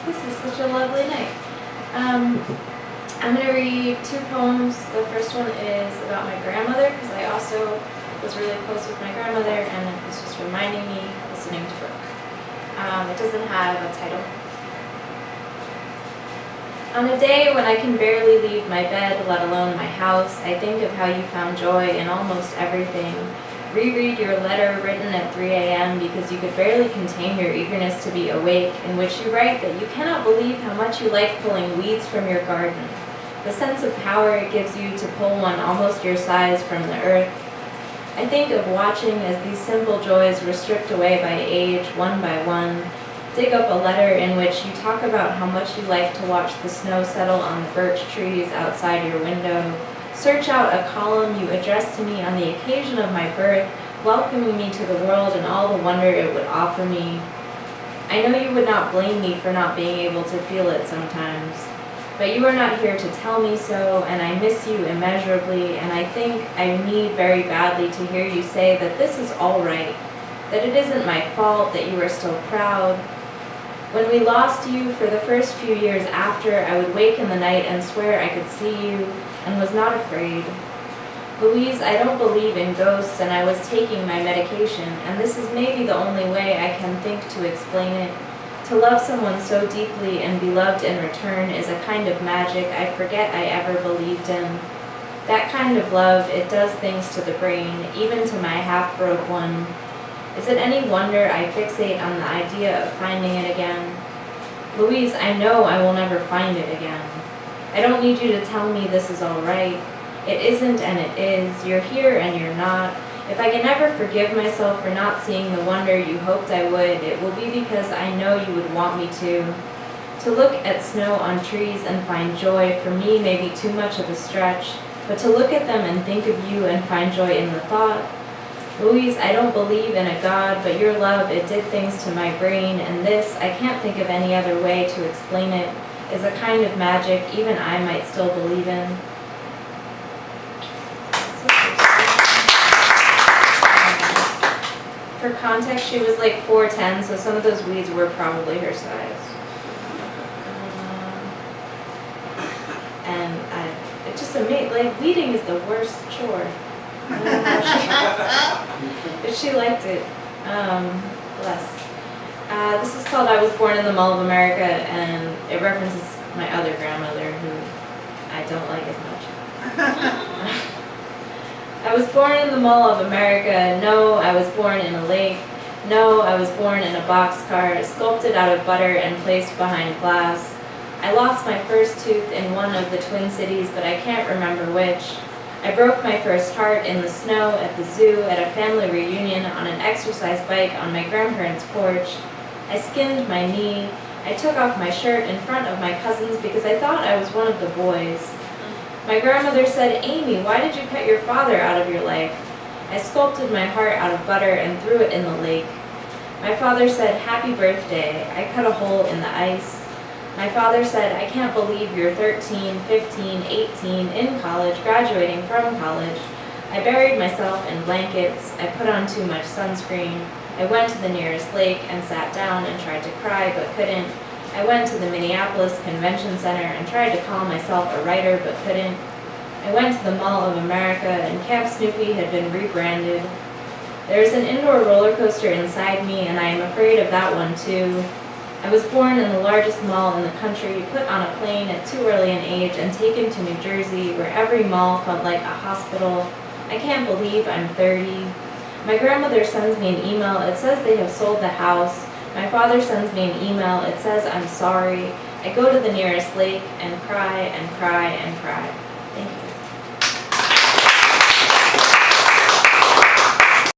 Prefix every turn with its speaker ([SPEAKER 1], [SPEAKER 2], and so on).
[SPEAKER 1] This is such a lovely night. I'm going to read two poems. The first one is about my grandmother, because I also was really close with my grandmother, and it was just reminding me listening to Brooke. It doesn't have a title. On a day when I can barely leave my bed, let alone my house, I think of how you found joy in almost everything. Reread your letter written at 3 a.m. because you could barely contain your eagerness to be awake, in which you write that you cannot believe how much you like pulling weeds from your garden. The sense of power it gives you to pull one almost your size from the earth. I think of watching as these simple joys were stripped away by age, one by one. Dig up a letter in which you talk about how much you like to watch the snow settle on the birch trees outside your window. Search out a column you addressed to me on the occasion of my birth, welcoming me to the world and all the wonder it would offer me. I know you would not blame me for not being able to feel it sometimes, but you are not here to tell me so, and I miss you immeasurably, and I think I need very badly to hear you say that this is all right, that it isn't my fault, that you are still proud. When we lost you, for the first few years after, I would wake in the night and swear I could see you, and was not afraid. Louise, I don't believe in ghosts, and I was taking my medication, and this is maybe the only way I can think to explain it. To love someone so deeply and be loved in return is a kind of magic I forget I ever believed in. That kind of love, it does things to the brain, even to my half-broke one. Is it any wonder I fixate on the idea of finding it again? Louise, I know I will never find it again. I don't need you to tell me this is all right. It isn't and it is. You're here and you're not. If I can ever forgive myself for not seeing the wonder you hoped I would, it will be because I know you would want me to. To look at snow on trees and find joy, for me, may be too much of a stretch, but to look at them and think of you and find joy in the thought. Louise, I don't believe in a God, but your love, it did things to my brain, and this, I can't think of any other way to explain it, is a kind of magic even I might still believe in. For context, she was like 4'10", so some of those weeds were probably her size. And it just amazed, like, weeding is the worst chore. I don't know how but she liked it. Bless. This is called I Was Born in the Mall of America, and it references my other grandmother, who I don't like as much. I was born in the Mall of America. No, I was born in a lake. No, I was born in a boxcar, sculpted out of butter and placed behind glass. I lost my first tooth in one of the Twin Cities, but I can't remember which. I broke my first heart in the snow, at the zoo, at a family reunion, on an exercise bike on my grandparents' porch. I skinned my knee. I took off my shirt in front of my cousins because I thought I was one of the boys. My grandmother said, "Amy, why did you cut your father out of your life?" I sculpted my heart out of butter and threw it in the lake. My father said, "Happy birthday." I cut a hole in the ice. My father said, "I can't believe you're 13, 15, 18, in college, graduating from college." I buried myself in blankets. I put on too much sunscreen. I went to the nearest lake and sat down and tried to cry but couldn't. I went to the Minneapolis Convention Center and tried to call myself a writer but couldn't. I went to the Mall of America and Camp Snoopy had been rebranded. There is an indoor roller coaster inside me, and I am afraid of that one too. I was born in the largest mall in the country, put on a plane at too early an age, and taken to New Jersey, where every mall felt like a hospital. I can't believe I'm 30. My grandmother sends me an email. It says they have sold the house. My father sends me an email. It says I'm sorry. I go to the nearest lake and cry and cry and cry. Thank you.